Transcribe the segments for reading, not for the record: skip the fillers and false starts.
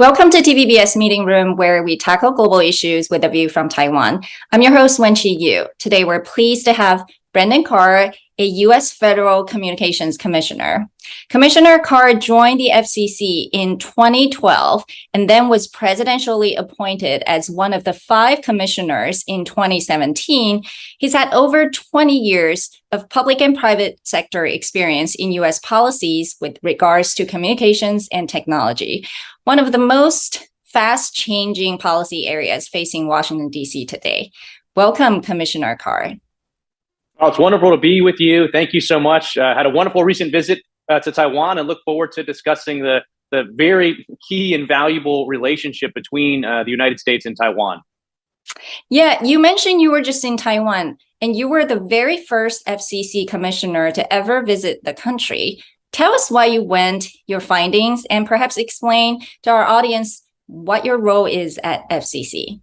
Welcome to TVBS Meeting Room, where we tackle global issues with a view from Taiwan. I'm your host, Wenqi Yu. Today, we're pleased to have Brendan Carr, a U.S. Federal Communications Commissioner. Commissioner Carr joined the FCC in 2012 and then was presidentially appointed as one of the 5 commissioners in 2017. He's had over 20 years of public and private sector experience in U.S. policies with regards to communications and technology, one of the most fast-changing policy areas facing Washington, D.C. today. Welcome, Commissioner Carr. Oh, it's wonderful to be with you. Thank you so much. Had a wonderful recent visit to Taiwan and look forward to discussing the very key and valuable relationship between the United States and Taiwan. Yeah, you mentioned you were just in Taiwan, and you were the very first FCC commissioner to ever visit the country. Tell us why you went, your findings, and perhaps explain to our audience what your role is at FCC.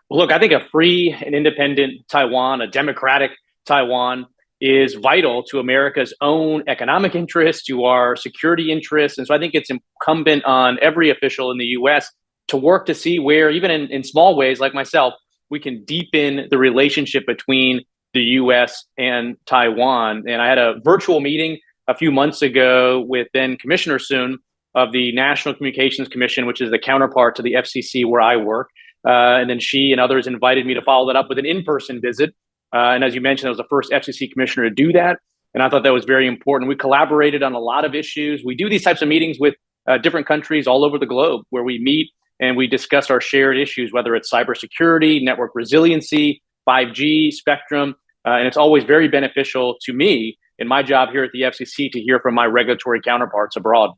Well, look, I think a free and independent Taiwan, a democratic Taiwan, is vital to America's own economic interests, to our security interests. And so I think it's incumbent on every official in the U.S. to work to see where, even in small ways like myself, we can deepen the relationship between the U.S. and Taiwan. And I had a virtual meeting a few months ago with then Commissioner Soon of the National Communications Commission, which is the counterpart to the FCC where I work. And then she and others invited me to follow that up with an in-person visit. And as you mentioned, I was the first FCC commissioner to do that. And I thought that was very important. We collaborated on a lot of issues. We do these types of meetings with different countries all over the globe where we meet and we discuss our shared issues, whether it's cybersecurity, network resiliency, 5G, spectrum. And it's always very beneficial to me in my job here at the FCC to hear from my regulatory counterparts abroad.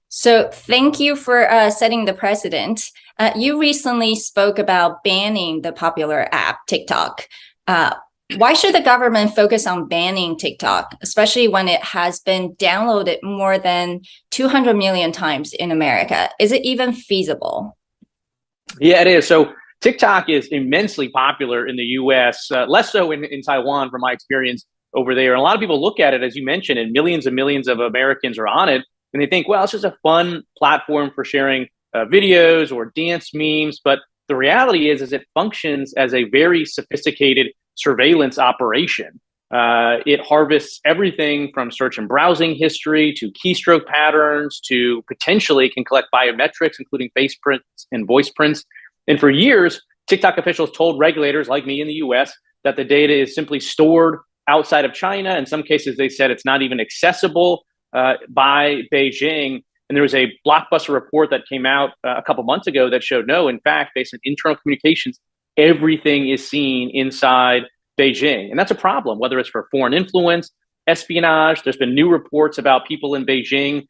So thank you for setting the precedent. You recently spoke about banning the popular app TikTok. Why should the government focus on banning TikTok, especially when it has been downloaded more than 200 million times in America? Is it even feasible? Yeah, it is. So TikTok is immensely popular in the U.S., less so in Taiwan from my experience over there. And a lot of people look at it, as you mentioned, and millions of Americans are on it. And they think, well, it's just a fun platform for sharing videos or dance memes. But the reality is it functions as a very sophisticated surveillance operation. It harvests everything from search and browsing history to keystroke patterns to potentially can collect biometrics, including face prints and voice prints. And for years, TikTok officials told regulators like me in the US that the data is simply stored outside of China. In some cases, they said it's not even accessible by Beijing. And there was a blockbuster report that came out a couple months ago that showed no, in fact, based on internal communications, everything is seen inside Beijing. And that's a problem, whether it's for foreign influence, espionage. There's been new reports about people in Beijing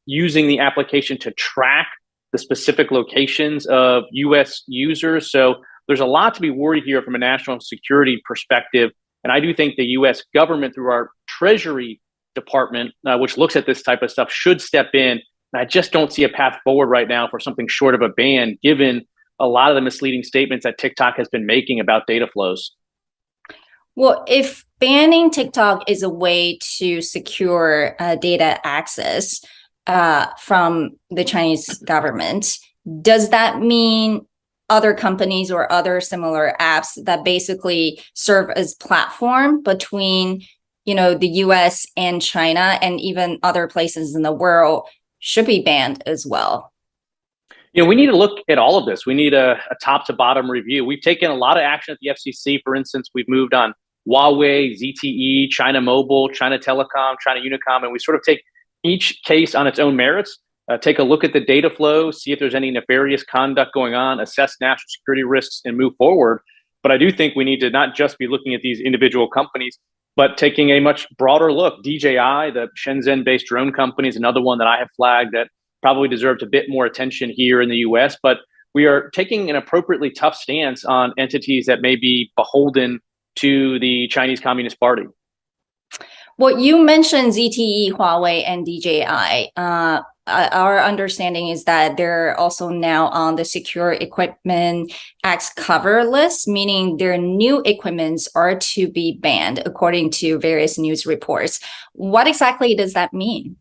using the application to track the specific locations of US users. So there's a lot to be worried here from a national security perspective. And I do think the US government, through our Treasury Department, which looks at this type of stuff, should step in. And I just don't see a path forward right now for something short of a ban, given a lot of the misleading statements that TikTok has been making about data flows. Well, if banning TikTok is a way to secure data access from the Chinese government, does that mean other companies or other similar apps that basically serve as platform between the US and China and even other places in the world should be banned as well? We need to look at all of this. We need a top to bottom review. We've taken a lot of action at the FCC. For instance, we've moved on Huawei, ZTE, China Mobile, China Telecom, China Unicom, and we sort of take each case on its own merits, take a look at the data flow, see if there's any nefarious conduct going on, assess national security risks, and move forward. But I do think we need to not just be looking at these individual companies, but taking a much broader look. DJI, the Shenzhen-based drone company, is another one that I have flagged that probably deserved a bit more attention here in the US. But we are taking an appropriately tough stance on entities that may be beholden to the Chinese Communist Party. Well, you mentioned ZTE, Huawei, and DJI. Our understanding is that they're also now on the Secure Equipment Act's cover list, meaning their new equipments are to be banned, according to various news reports. What exactly does that mean?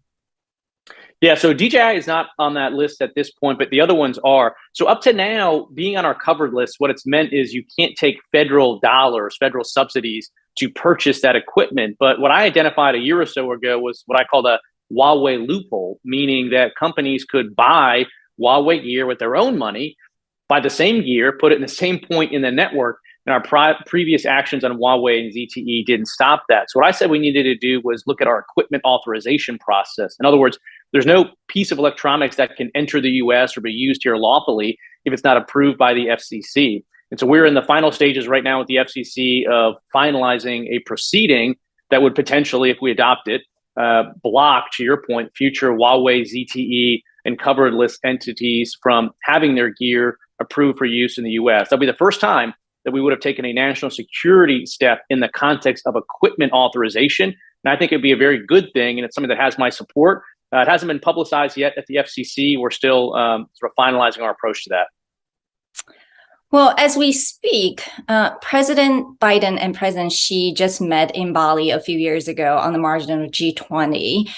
Yeah, so DJI is not on that list at this point, but the other ones are. So up to now, being on our covered list, what it's meant is you can't take federal dollars, federal subsidies to purchase that equipment. But what I identified a year or so ago was what I called a Huawei loophole, meaning that companies could buy Huawei gear with their own money, buy the same gear, put it in the same point in the network. And our previous actions on Huawei and ZTE didn't stop that. So what I said we needed to do was look at our equipment authorization process. In other words, there's no piece of electronics that can enter the US or be used here lawfully if it's not approved by the FCC. And so we're in the final stages right now with the FCC of finalizing a proceeding that would potentially, if we adopt it, block, to your point, future Huawei, ZTE, and covered list entities from having their gear approved for use in the US. That'll be the first time that we would have taken a national security step in the context of equipment authorization. And I think it'd be a very good thing, and it's something that has my support. It hasn't been publicized yet at the FCC. We're still sort of finalizing our approach to that. Well, as we speak, President Biden and President Xi just met in Bali a few years ago on the margin of G20.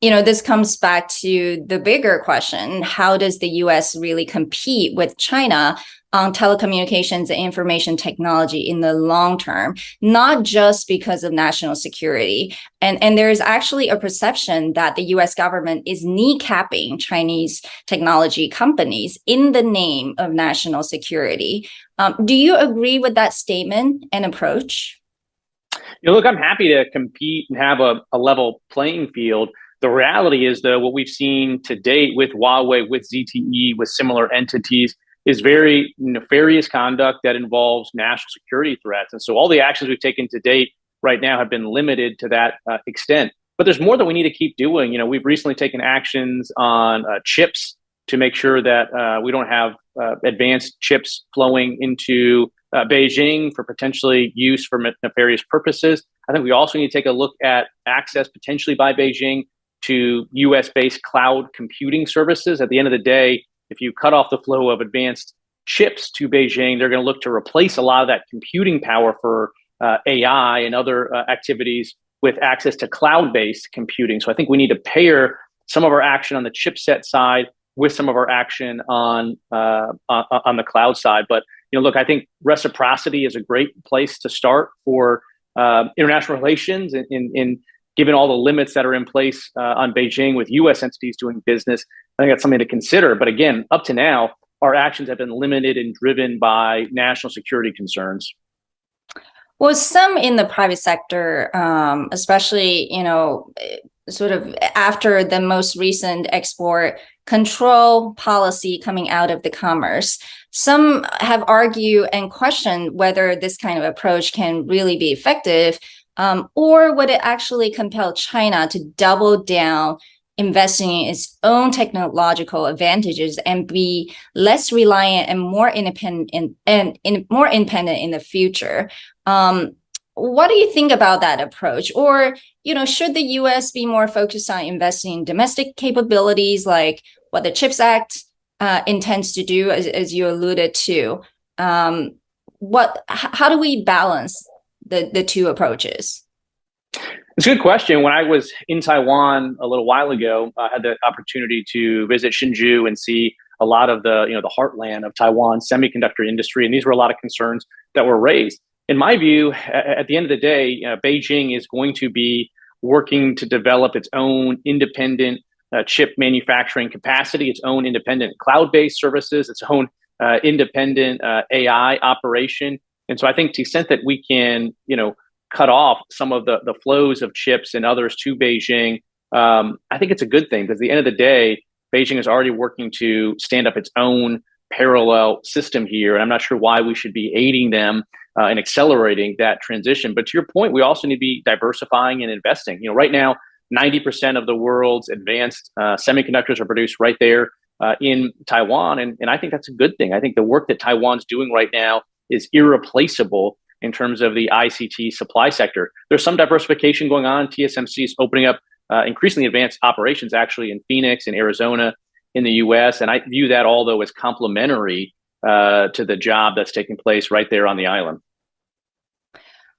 This comes back to the bigger question: how does the U.S. really compete with China on telecommunications and information technology in the long term, not just because of national security? And there is actually a perception that the U.S. government is kneecapping Chinese technology companies in the name of national security. Do you agree with that statement and approach? Look, I'm happy to compete and have a level playing field. The reality is, though, what we've seen to date with Huawei, with ZTE, with similar entities is very nefarious conduct that involves national security threats. And so all the actions we've taken to date right now have been limited to that extent. But there's more that we need to keep doing. We've recently taken actions on chips to make sure that we don't have advanced chips flowing into Beijing for potentially use for nefarious purposes. I think we also need to take a look at access potentially by Beijing to US-based cloud computing services. At the end of the day, if you cut off the flow of advanced chips to Beijing, they're going to look to replace a lot of that computing power for AI and other activities with access to cloud-based computing. So I think we need to pair some of our action on the chipset side with some of our action on the cloud side. But look, I think reciprocity is a great place to start for international relations in given all the limits that are in place on Beijing with U.S. entities doing business. I think that's something to consider. But again, up to now, our actions have been limited and driven by national security concerns. Well, some in the private sector, especially, sort of after the most recent export control policy coming out of the Commerce, some have argued and questioned whether this kind of approach can really be effective. Or would it actually compel China to double down, investing in its own technological advantages and be less reliant and more independent in the future? What do you think about that approach? Or, should the U.S. be more focused on investing in domestic capabilities like what the CHIPS Act intends to do, as you alluded to? How do we balance the two approaches? It's a good question. When I was in Taiwan a little while ago, I had the opportunity to visit Hsinchu and see a lot of the heartland of Taiwan's semiconductor industry. And these were a lot of concerns that were raised. In my view, at the end of the day, Beijing is going to be working to develop its own independent chip manufacturing capacity, its own independent cloud-based services, its own independent AI operation. And so I think to the extent that we can, cut off some of the flows of chips and others to Beijing, I think it's a good thing, because at the end of the day, Beijing is already working to stand up its own parallel system here. And I'm not sure why we should be aiding them and accelerating that transition. But to your point, we also need to be diversifying and investing. Right now, 90% of the world's advanced semiconductors are produced right there in Taiwan. And I think that's a good thing. I think the work that Taiwan's doing right now is irreplaceable in terms of the ICT supply sector. There's some diversification going on. TSMC is opening up increasingly advanced operations actually in Phoenix and Arizona in the US. And I view that all, though, as complementary to the job that's taking place right there on the island.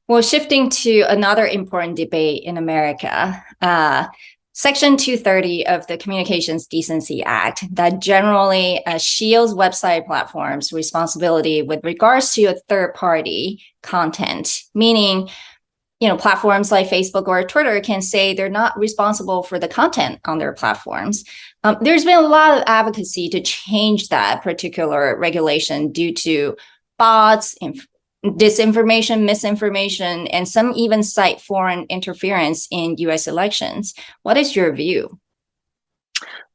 Well, shifting to another important debate in America, Section 230 of the Communications Decency Act that generally shields website platforms' responsibility with regards to a third-party content, meaning platforms like Facebook or Twitter can say they're not responsible for the content on their platforms. There's been a lot of advocacy to change that particular regulation due to bots, disinformation, misinformation, and some even cite foreign interference in US elections. What is your view?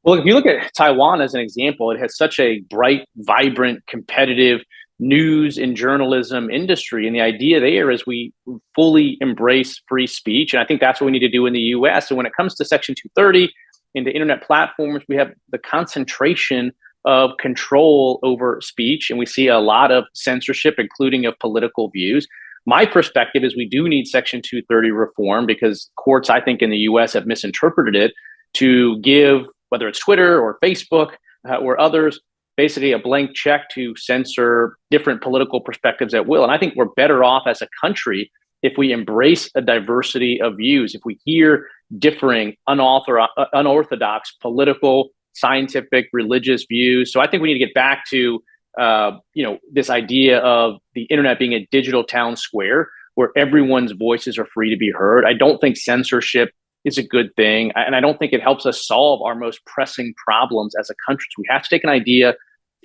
Well, if you look at Taiwan as an example, it has such a bright, vibrant, competitive news and journalism industry. And the idea there is we fully embrace free speech. And I think that's what we need to do in the US. And when it comes to Section 230 into internet platforms, we have the concentration of control over speech. And we see a lot of censorship, including of political views. My perspective is we do need Section 230 reform because courts, I think, in the US have misinterpreted it to give, whether it's Twitter or Facebook or others, basically a blank check to censor different political perspectives at will. And I think we're better off as a country if we embrace a diversity of views, if we hear differing, unorthodox political, scientific, religious views. So I think we need to get back to this idea of the internet being a digital town square where everyone's voices are free to be heard. I don't think censorship is a good thing. And I don't think it helps us solve our most pressing problems as a country. So we have to take an idea,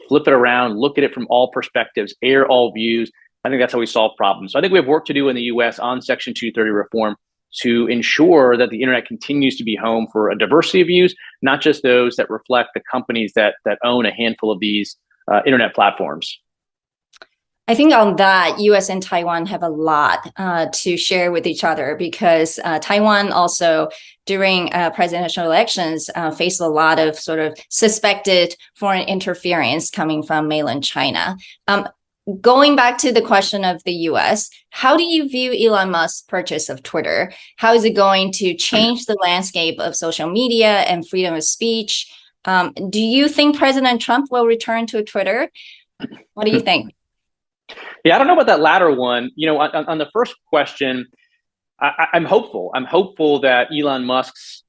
flip it around, look at it from all perspectives, air all views. I think that's how we solve problems. So I think we have work to do in the US on Section 230 reform to ensure that the internet continues to be home for a diversity of views, not just those that reflect the companies that own a handful of these internet platforms. I think on that, US and Taiwan have a lot to share with each other because Taiwan also, during presidential elections, faced a lot of sort of suspected foreign interference coming from mainland China. Going back to the question of the US, how do you view Elon Musk's purchase of Twitter? How is it going to change the landscape of social media and freedom of speech? Do you think President Trump will return to Twitter? What do you think? Yeah, I don't know about that latter one. On the first question, I'm hopeful. I'm hopeful that Elon Musk's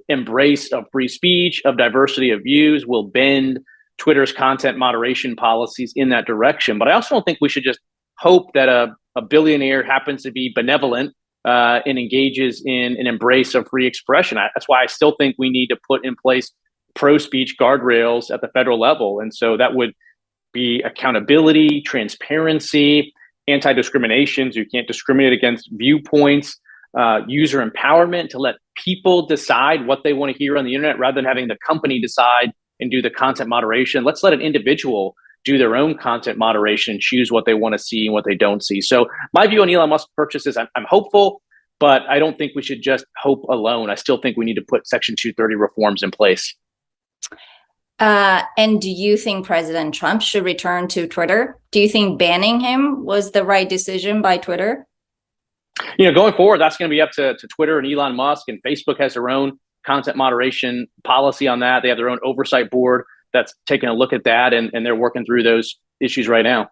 embrace of free speech, of diversity of views, will bend Twitter's content moderation policies in that direction. But I also don't think we should just hope that a billionaire happens to be benevolent and engages in an embrace of free expression. That's why I still think we need to put in place pro-speech guardrails at the federal level. And so that would be accountability, transparency, anti-discrimination, so you can't discriminate against viewpoints, user empowerment to let people decide what they want to hear on the internet rather than having the company decide and do the content moderation. Let's let an individual do their own content moderation and choose what they want to see and what they don't see. So my view on Elon Musk purchases, I'm hopeful, but I don't think we should just hope alone. I still think we need to put Section 230 reforms in place. And do you think President Trump should return to Twitter? Do you think banning him was the right decision by Twitter? Going forward, that's going to be up to Twitter and Elon Musk, and Facebook has their own content moderation policy on that. They have their own oversight board that's taking a look at that, and they're working through those issues right now.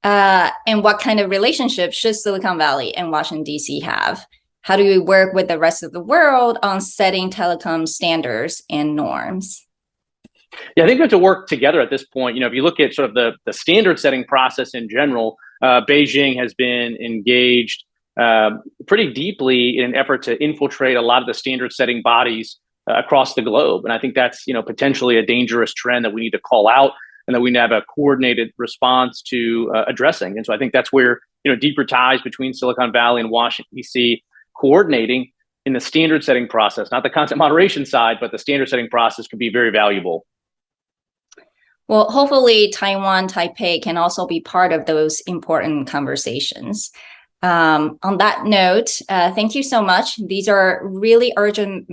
And what kind of relationship should Silicon Valley and Washington, D.C. have? How do we work with the rest of the world on setting telecom standards and norms? Yeah, I think we have to work together at this point. If you look at sort of the standard setting process in general, Beijing has been engaged pretty deeply in an effort to infiltrate a lot of the standard setting bodies across the globe. And I think that's, potentially a dangerous trend that we need to call out and that we need to have a coordinated response to addressing. And so I think that's where, deeper ties between Silicon Valley and Washington, D.C., coordinating in the standard setting process, not the content moderation side, but the standard setting process could be very valuable. Well, hopefully Taiwan, Taipei can also be part of those important conversations. On that note, thank you so much. These are really urgent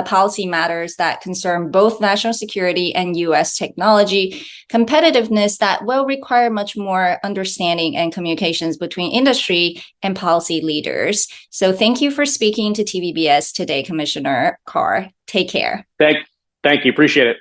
policy matters that concern both national security and U.S. technology competitiveness that will require much more understanding and communications between industry and policy leaders. So thank you for speaking to TVBS today, Commissioner Carr. Take care. Thank you. Appreciate it.